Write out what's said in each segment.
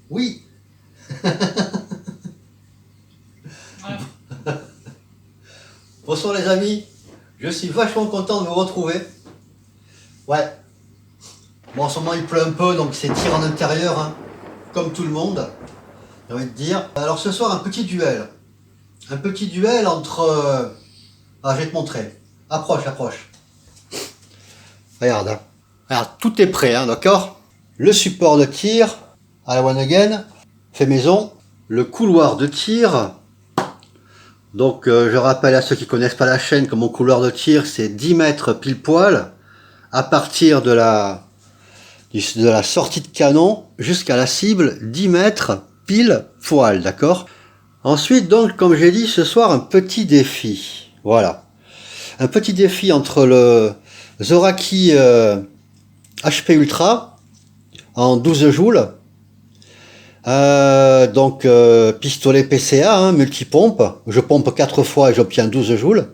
Oui. Bonsoir les amis, je suis vachement content de vous retrouver. Ouais. Bon, en ce moment il pleut un peu, donc c'est tir en intérieur, hein, comme tout le monde, j'ai envie de dire. Alors ce soir, un petit duel. Un petit duel entre... Ah, je vais te montrer. Approche, approche. Regarde, hein. Regarde, tout est prêt, hein, d'accord? Le support de tir, à la one again, fait maison. Le couloir de tir. Donc je rappelle à ceux qui connaissent pas la chaîne que mon couloir de tir c'est 10 mètres pile poil à partir de la sortie de canon jusqu'à la cible, 10 mètres pile poil, d'accord? Ensuite donc comme j'ai dit ce soir un petit défi, voilà. Un petit défi entre le Zoraki HP Ultra en 12 joules. Pistolet PCA, hein, multipompe, je pompe 4 fois et j'obtiens 12 joules.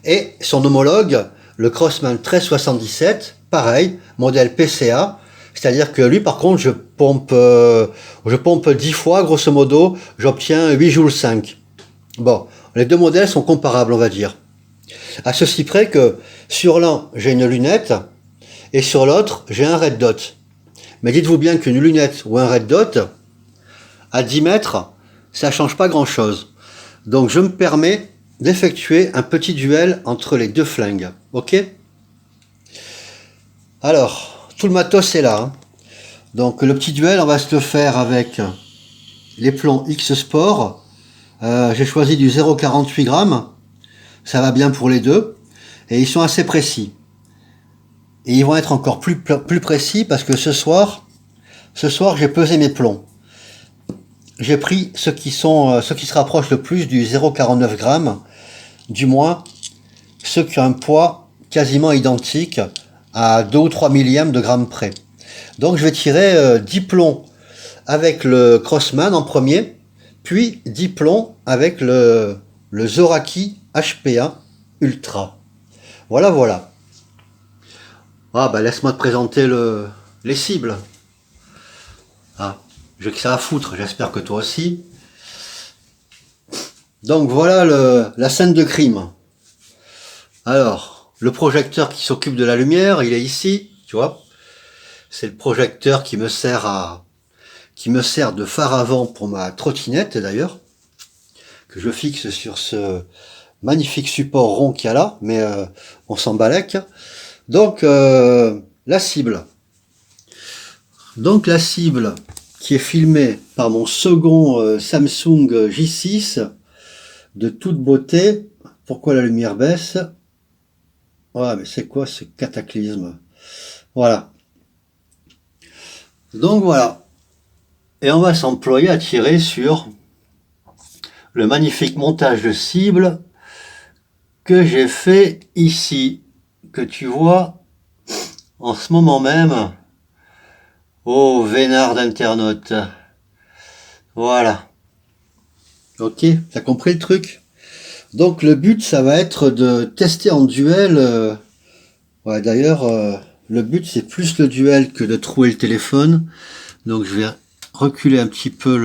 Et son homologue, le Crossman 1377, pareil, modèle PCA, c'est-à-dire que lui par contre je pompe 10 fois, grosso modo, j'obtiens 8 joules 5. Bon, les deux modèles sont comparables on va dire. À ceci près que sur l'un j'ai une lunette et sur l'autre j'ai un red dot. Mais dites-vous bien qu'une lunette ou un red dot, à 10 mètres, ça change pas grand chose. Donc je me permets d'effectuer un petit duel entre les deux flingues. Ok? Alors, tout le matos est là. Hein. Donc le petit duel, on va se le faire avec les plombs X Sport. J'ai choisi du 0,48 grammes. Ça va bien pour les deux. Et ils sont assez précis. Et ils vont être encore plus précis parce que ce soir j'ai pesé mes plombs. J'ai pris ceux qui se rapprochent le plus du 0,49 grammes, du moins ceux qui ont un poids quasiment identique à 2 ou 3 millièmes de grammes près. Donc je vais tirer 10 plombs avec le Crossman en premier, puis 10 plombs avec le Zoraki HPA Ultra. Voilà, voilà. Ah bah laisse-moi te présenter les cibles. Ah, j'ai que ça à foutre, j'espère que toi aussi. Donc voilà la scène de crime. Alors, le projecteur qui s'occupe de la lumière, il est ici, tu vois. C'est le projecteur qui me sert de phare avant pour ma trottinette d'ailleurs, que je fixe sur ce magnifique support rond qu'il y a là, mais on s'en balèque. Donc la cible. Donc la cible qui est filmée par mon second Samsung J6 de toute beauté. Pourquoi la lumière baisse? Ouais, mais c'est quoi ce cataclysme? Voilà. Donc voilà. Et on va s'employer à tirer sur le magnifique montage de cible que j'ai fait ici, que tu vois en ce moment même. Oh, vénard d'internaute. Voilà. Ok, t'as compris le truc? Donc le but, ça va être de tester en duel. Ouais, d'ailleurs, le but, c'est plus le duel que de trouver le téléphone. Donc je vais reculer un petit peu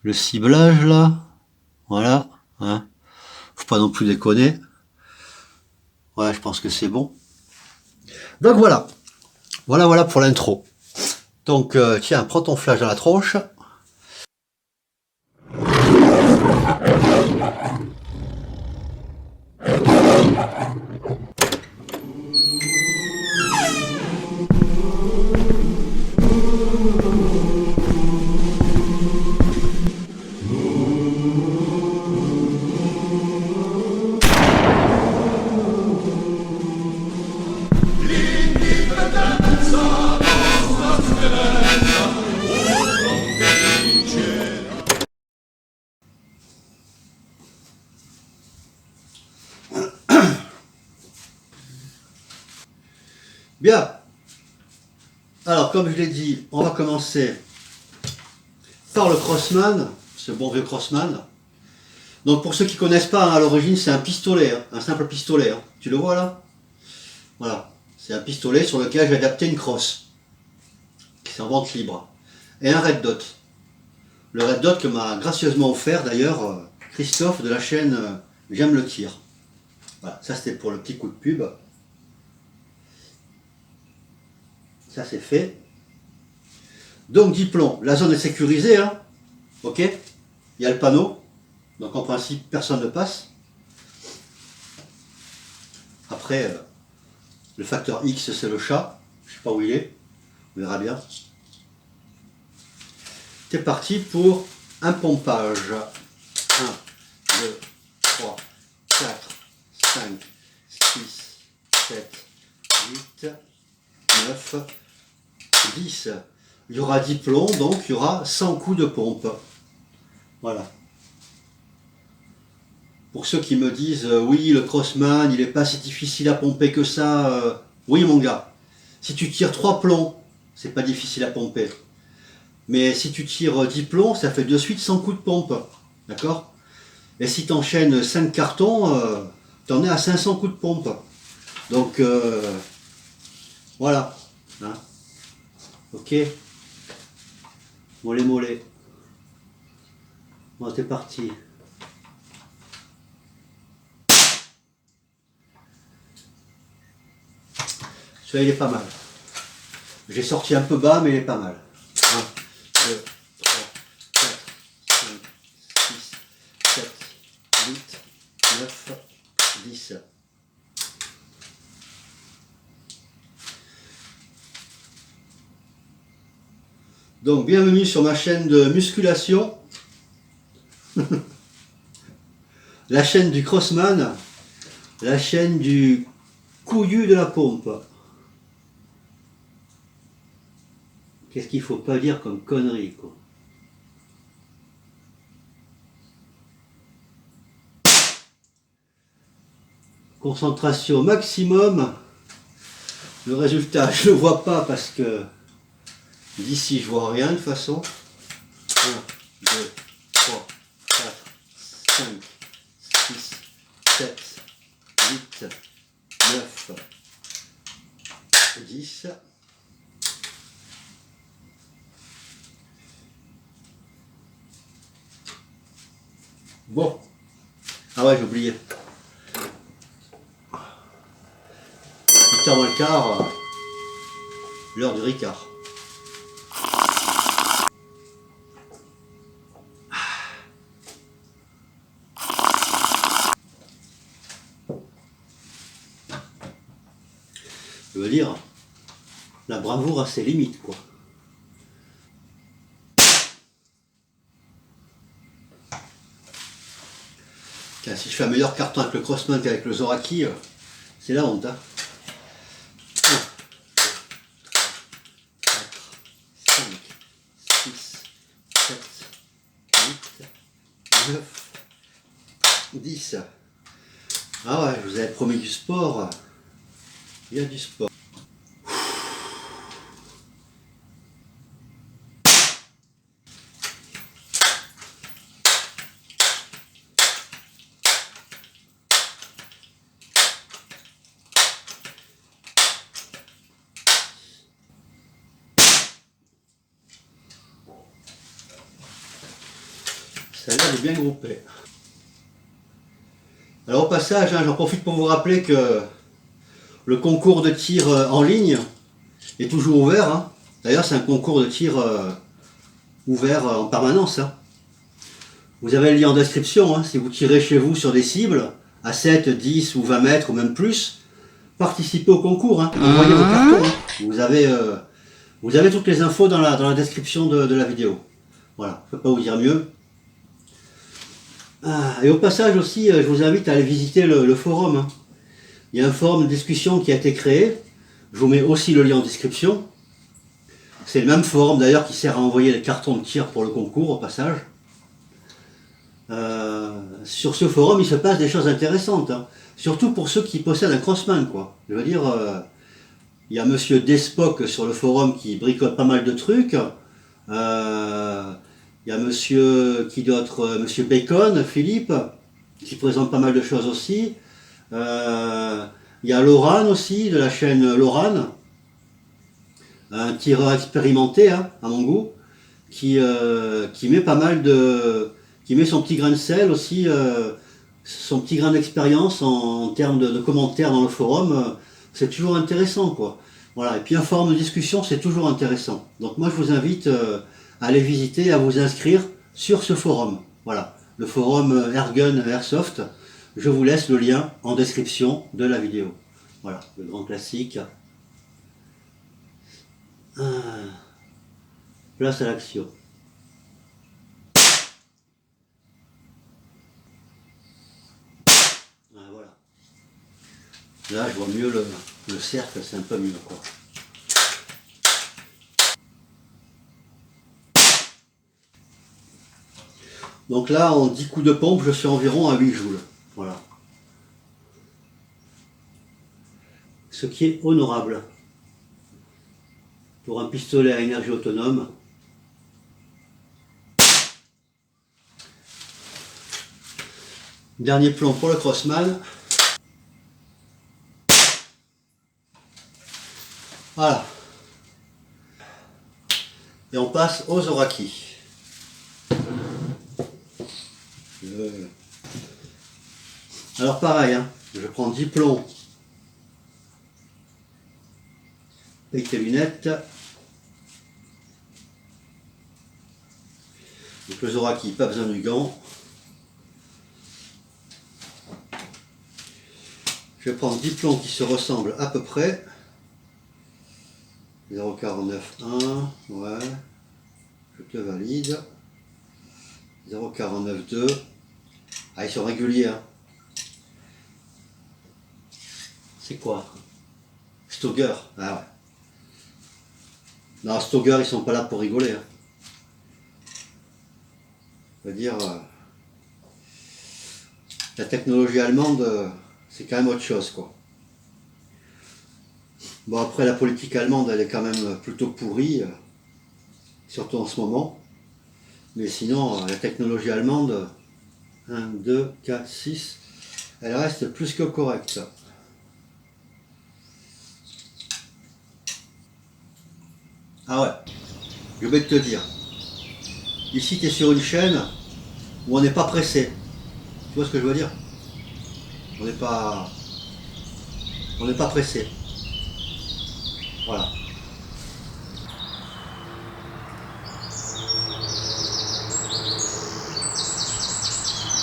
le ciblage là. Voilà. Hein. Faut pas non plus déconner. Ouais, je pense que c'est bon. Donc voilà. Voilà pour l'intro. Donc tiens, prends ton flash dans la tronche. Bien. Alors, comme je l'ai dit, on va commencer par le Crossman, ce bon vieux Crossman. Donc, pour ceux qui ne connaissent pas, hein, à l'origine, c'est un pistolet, hein, un simple pistolet. Hein. Tu le vois là? Voilà. C'est un pistolet sur lequel j'ai adapté une crosse. C'est en vente libre. et un red dot. Le red dot que m'a gracieusement offert d'ailleurs Christophe de la chaîne J'aime le tir. Voilà, ça c'était pour le petit coup de pub. Ça c'est fait. Donc 10 plombs, la zone est sécurisée, hein. Ok. Il y a le panneau, donc en principe personne ne passe. Après, le facteur X c'est le chat, je ne sais pas où il est, on verra bien. C'est parti pour un pompage. 1, 2, 3, 4, 5, 6, 7, 8, 9, 10. Il y aura 10 plombs, donc il y aura 100 coups de pompe. Voilà. Pour ceux qui me disent oui, le Crossman, il n'est pas si difficile à pomper que ça. Oui, mon gars. Si tu tires 3 plombs, c'est pas difficile à pomper. Mais si tu tires 10 plombs, ça fait de suite 100 coups de pompe. D'accord? Et si tu enchaînes 5 cartons, tu en es à 500 coups de pompe. Donc, voilà. Hein? Ok? Mollet, mollet. Bon, t'es parti. Celui-là, il est pas mal. J'ai sorti un peu bas, mais il est pas mal. 1, 2, 3, 4, 5, 6, 7, 8, 9, 10. Donc, bienvenue sur ma chaîne de musculation. La chaîne du Crossman. La chaîne du couillu de la pompe. Qu'est-ce qu'il faut pas dire comme connerie, quoi. Concentration maximum. Le résultat, je ne le vois pas parce que d'ici, je vois rien de toute façon. 1, 2, 3, 4, 5, 6, 7, 8, 9, 10. Bon. Ah ouais, j'ai oublié. 8h moins le quart, l'heure du Ricard. Je veux dire, la bravoure a ses limites, quoi. Tiens, si je fais un meilleur carton avec le Crossman qu'avec le Zoraki, c'est la honte, hein. 1, 2, 3, 4, 5, 6, 7, 8, 9, 10. Ah ouais, je vous avais promis du sport. Il y a du sport. Celle-là, elle est bien groupée. Alors au passage, hein, j'en profite pour vous rappeler que le concours de tir en ligne est toujours ouvert. Hein. D'ailleurs, c'est un concours de tir ouvert en permanence. Hein. Vous avez le lien en description. Hein. Si vous tirez chez vous sur des cibles à 7, 10 ou 20 mètres ou même plus, participez au concours. Hein. Envoyez vos cartons. Hein. Vous avez toutes les infos dans la description de la vidéo. Voilà, je ne peux pas vous dire mieux. Ah, et au passage aussi, je vous invite à aller visiter le forum. Hein. Il y a un forum de discussion qui a été créé. Je vous mets aussi le lien en description. C'est le même forum d'ailleurs qui sert à envoyer les cartons de tir pour le concours au passage. Sur ce forum, il se passe des choses intéressantes. Hein. Surtout pour ceux qui possèdent un Crossman, quoi. Je veux dire, il y a Monsieur Despoc sur le forum qui bricote pas mal de trucs. Il y a qui d'autre, Monsieur Bacon, Philippe, qui présente pas mal de choses aussi. Il y a Loran aussi, de la chaîne Loran, un tireur expérimenté, hein, à mon goût. qui met pas mal de... qui met son petit grain de sel aussi, son petit grain d'expérience en termes de commentaires dans le forum. C'est toujours intéressant, quoi. Voilà. Et puis un forum de discussion, c'est toujours intéressant. Donc moi, je vous invite à aller visiter, à vous inscrire sur ce forum. Voilà. Le forum Airgun Airsoft. Je vous laisse le lien en description de la vidéo. Voilà, le grand classique. Place à l'action. Voilà. Là, je vois mieux le cercle, c'est un peu mieux, quoi. Donc là, en 10 coups de pompe, je suis environ à 8 joules. Voilà. Ce qui est honorable. Pour un pistolet à énergie autonome. Dernier plomb pour le Crossman. Voilà. Et on passe aux Zoraki. Alors pareil, hein, je prends 10 plombs. Avec tes lunettes. Donc le Zoraki, pas besoin du gant. Je vais prendre 10 plombs qui se ressemblent à peu près. 0,49,1, ouais, je te valide. 0,49,2. Ah, ils sont réguliers, hein. C'est quoi? Stoger, ah ouais. Non, Stoger, ils sont pas là pour rigoler, hein. Je veux dire, la technologie allemande, c'est quand même autre chose, quoi. Bon, après, la politique allemande, elle est quand même plutôt pourrie, surtout en ce moment. Mais sinon, la technologie allemande, 1, 2, 4, 6, elle reste plus que correcte. Ah ouais, je vais te dire. Ici, tu es sur une chaîne où on n'est pas pressé. Tu vois ce que je veux dire? On n'est pas pressé. Voilà.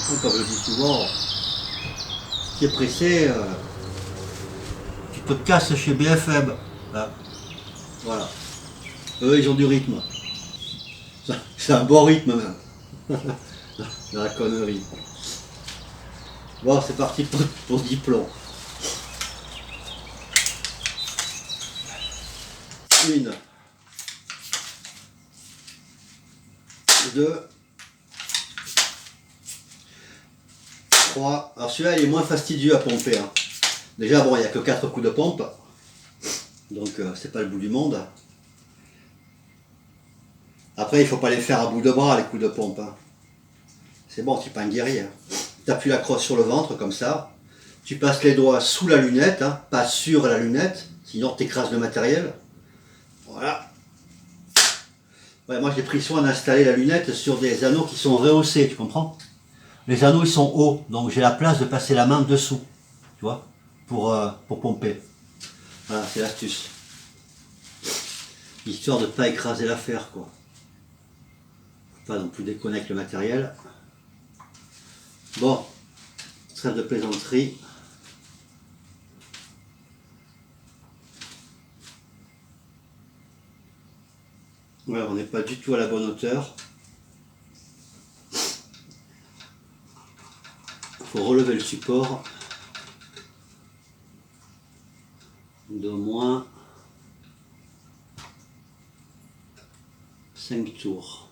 Donc, comme je dis souvent, si tu es pressé, tu peux te casser chez BFM. Là. Voilà. Eux, ils ont du rythme. C'est un bon rythme même. Dans la connerie. Bon, c'est parti pour 10 plombs. 1, 2, 3. Alors celui-là, il est moins fastidieux à pomper, hein. Déjà, bon, il n'y a que 4 coups de pompe. Donc, c'est pas le bout du monde. Après, il ne faut pas les faire à bout de bras, les coups de pompe, hein. C'est bon, tu n'es pas un guerrier, hein. Tu appuies la crosse sur le ventre, comme ça. Tu passes les doigts sous la lunette, hein, pas sur la lunette, sinon tu écrases le matériel. Voilà. Ouais, moi, j'ai pris soin d'installer la lunette sur des anneaux qui sont rehaussés, tu comprends? Les anneaux, ils sont hauts, donc j'ai la place de passer la main dessous, tu vois, pour pomper. Voilà, c'est l'astuce. Histoire de ne pas écraser l'affaire, quoi. Faut pas non plus déconner avec le matériel. Bon, trêve de plaisanterie. Ouais, on n'est pas du tout à la bonne hauteur. Il faut relever le support d'au moins 5 tours.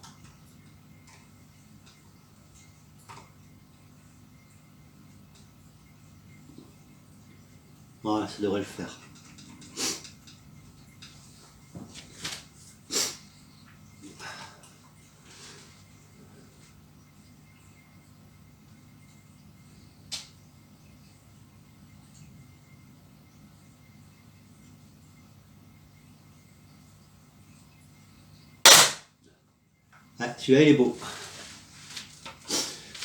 Voilà, ça devrait le faire. Ah, celui-là il est beau.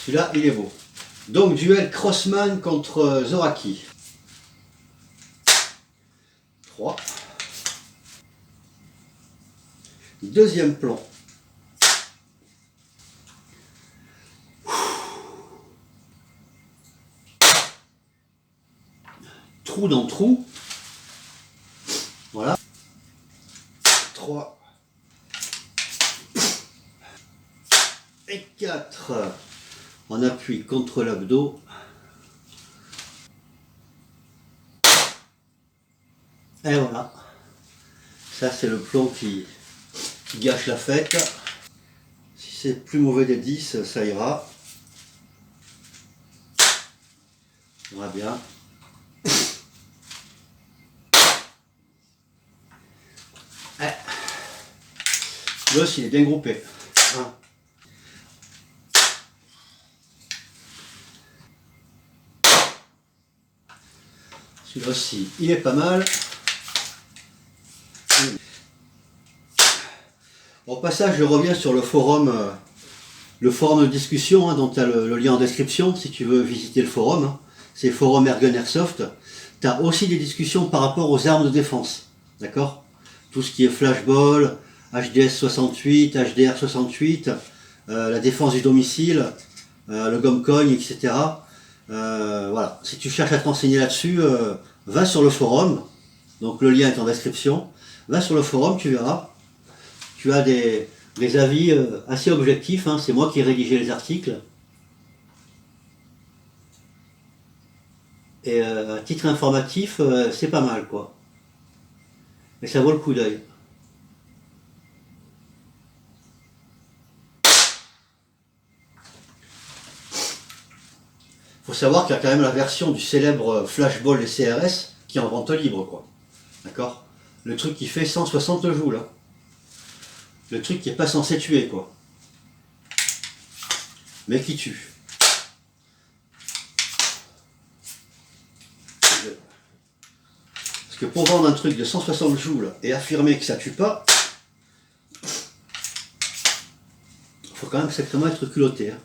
Celui-là il est beau. Donc duel Crossman contre Zoraki. 3. Deuxième plan. Trou dans trou. Voilà. 3. Et 4. On appuie contre l'abdos. Et voilà. Ça c'est le plomb qui gâche la fête. Si c'est plus mauvais des 10, ça ira. On va bien. L'os il est bien groupé. Hein. Celui-là aussi, il est pas mal. Au passage, je reviens sur le forum de discussion, hein, dont tu as le lien en description, si tu veux visiter le forum. Hein. C'est forum Ergun Airsoft. Tu as aussi des discussions par rapport aux armes de défense. D'accord? Tout ce qui est flashball, HDS 68, HDR 68, la défense du domicile, le gomcogne, etc. Voilà. Si tu cherches à te renseigner là-dessus, va sur le forum. Donc le lien est en description. Va sur le forum, tu verras. Tu as des avis assez objectifs. Hein. C'est moi qui ai rédigé les articles. Et à titre informatif, c'est pas mal, quoi. Mais ça vaut le coup d'œil. Faut savoir qu'il y a quand même la version du célèbre flashball des CRS qui est en vente libre, quoi. D'accord? Le truc qui fait 160 joules, là. Le truc qui n'est pas censé tuer, quoi. Mais qui tue. Parce que pour vendre un truc de 160 joules et affirmer que ça tue pas, il faut quand même sacrément être culotté. Hein.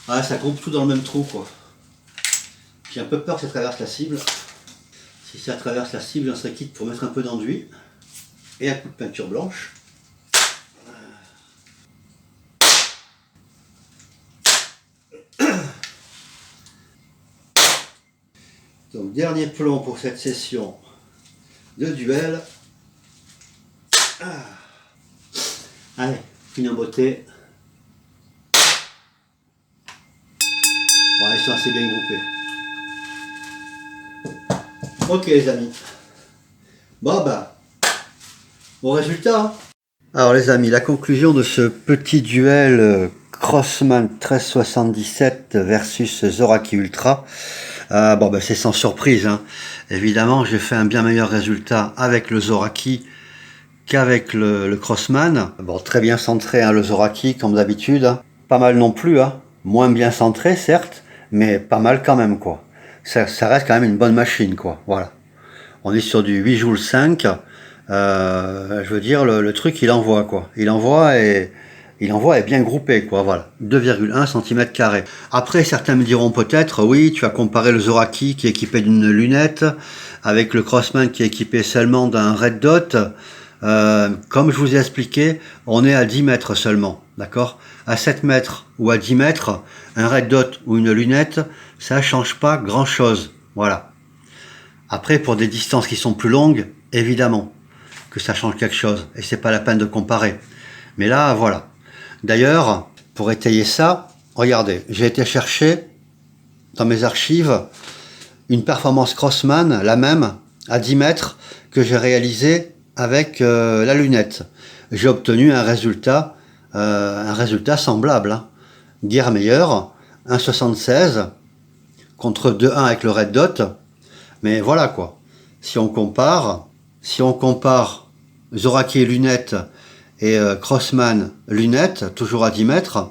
Ah, ça groupe tout dans le même trou, quoi. J'ai un peu peur que ça traverse la cible. Si ça traverse la cible, j'en serais quitte pour mettre un peu d'enduit et un coup de peinture blanche. Donc dernier plomb pour cette session de duel. Allez, fini en beauté. Bon, ils sont assez bien groupés. Ok les amis. Bon bah, bon résultat. Hein. Alors les amis, la conclusion de ce petit duel Crossman 1377 versus Zoraki Ultra. Bon bah c'est sans surprise. Hein. Évidemment, j'ai fait un bien meilleur résultat avec le Zoraki qu'avec le Crossman. Bon, très bien centré hein, le Zoraki comme d'habitude. Hein. Pas mal non plus. Hein. Moins bien centré certes, mais pas mal quand même quoi. Ça reste quand même une bonne machine quoi. Voilà. On est sur du 8 joules 5. Je veux dire le truc il envoie quoi. Il envoie et bien groupé quoi. Voilà. 2,1 cm². Après certains me diront peut-être oui tu as comparé le Zoraki qui est équipé d'une lunette avec le Crossman qui est équipé seulement d'un Red Dot. Comme je vous ai expliqué, on est à 10 mètres seulement, d'accord? À 7 mètres ou à 10 mètres, un Red Dot ou une lunette, ça change pas grand chose, voilà. Après, pour des distances qui sont plus longues, évidemment que ça change quelque chose, et c'est pas la peine de comparer. Mais là, voilà. D'ailleurs, pour étayer ça, regardez, j'ai été chercher dans mes archives une performance Crossman, la même, à 10 mètres, que j'ai réalisée avec la lunette. J'ai obtenu un résultat semblable. Hein. Guerre meilleure, 1,76 contre 2,1 avec le Red Dot. Mais voilà quoi. Si on compare Zoraki lunette et Crossman lunette, toujours à 10 mètres,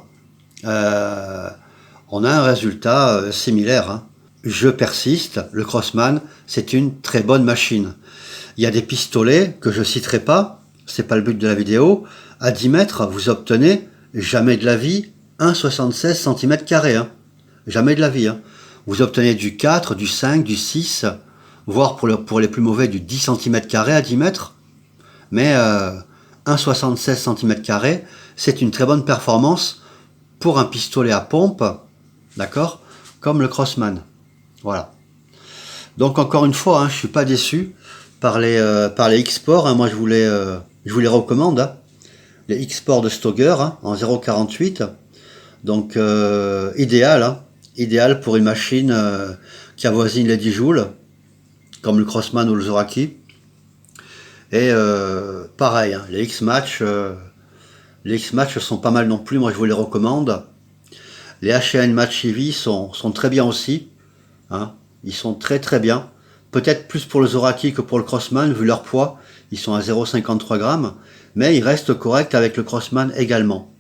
on a un résultat similaire. Hein. je persiste, le Crossman, c'est une très bonne machine. Il y a des pistolets que je citerai pas, c'est pas le but de la vidéo. À 10 mètres, vous obtenez jamais de la vie 1,76 cm². Hein. Jamais de la vie. Hein. Vous obtenez du 4, du 5, du 6, voire pour les plus mauvais du 10 cm² à 10 mètres. Mais 1,76 cm², c'est une très bonne performance pour un pistolet à pompe, d'accord, comme le Crossman. Voilà. Donc encore une fois, hein, je suis pas déçu par les X-Sport. Hein, moi je vous les recommande. Hein. Les X-Sport de Stoeger hein, en 0,48. Donc idéal, hein, idéal pour une machine qui avoisine les 10 joules, comme le Crossman ou le Zoraki. Et pareil, hein, les X-Match sont pas mal non plus, moi je vous les recommande. Les H&N Match Heavy sont très bien aussi. Hein. Ils sont très très bien. Peut-être plus pour le Zoraki que pour le Crossman, vu leur poids. Ils sont à 0,53 grammes. Mais ils restent corrects avec le Crossman également.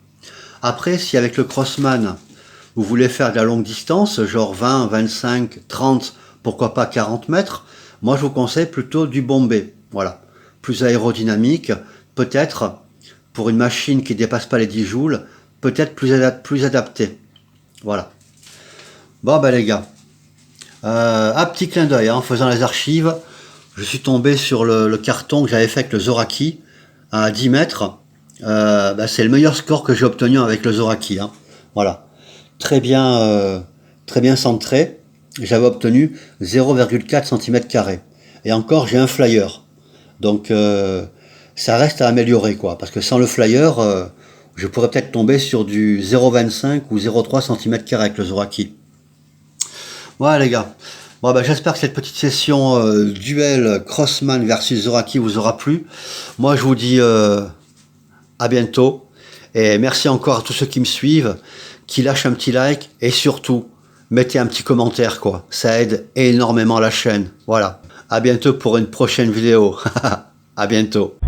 Après, si avec le Crossman, vous voulez faire de la longue distance, genre 20, 25, 30, pourquoi pas 40 mètres, moi je vous conseille plutôt du Bombay. Voilà. Plus aérodynamique, peut-être pour une machine qui ne dépasse pas les 10 joules, peut-être plus adapté. Voilà. Bon ben les gars, un petit clin d'œil hein, en faisant les archives, je suis tombé sur le carton que j'avais fait avec le Zoraki à 10 mètres. C'est le meilleur score que j'ai obtenu avec le Zoraki. Hein. Voilà. Très bien centré. J'avais obtenu 0,4 cm². Et encore, j'ai un flyer. Donc, ça reste à améliorer, quoi. Parce que sans le flyer, je pourrais peut-être tomber sur du 0,25 ou 0,3 cm² avec le Zoraki. Voilà, les gars. Bon, j'espère que cette petite session duel Crossman versus Zoraki vous aura plu. Moi, je vous dis à bientôt. Et merci encore à tous ceux qui me suivent, qui lâchent un petit like et surtout, mettez un petit commentaire, quoi. Ça aide énormément la chaîne. Voilà. À bientôt pour une prochaine vidéo. À bientôt.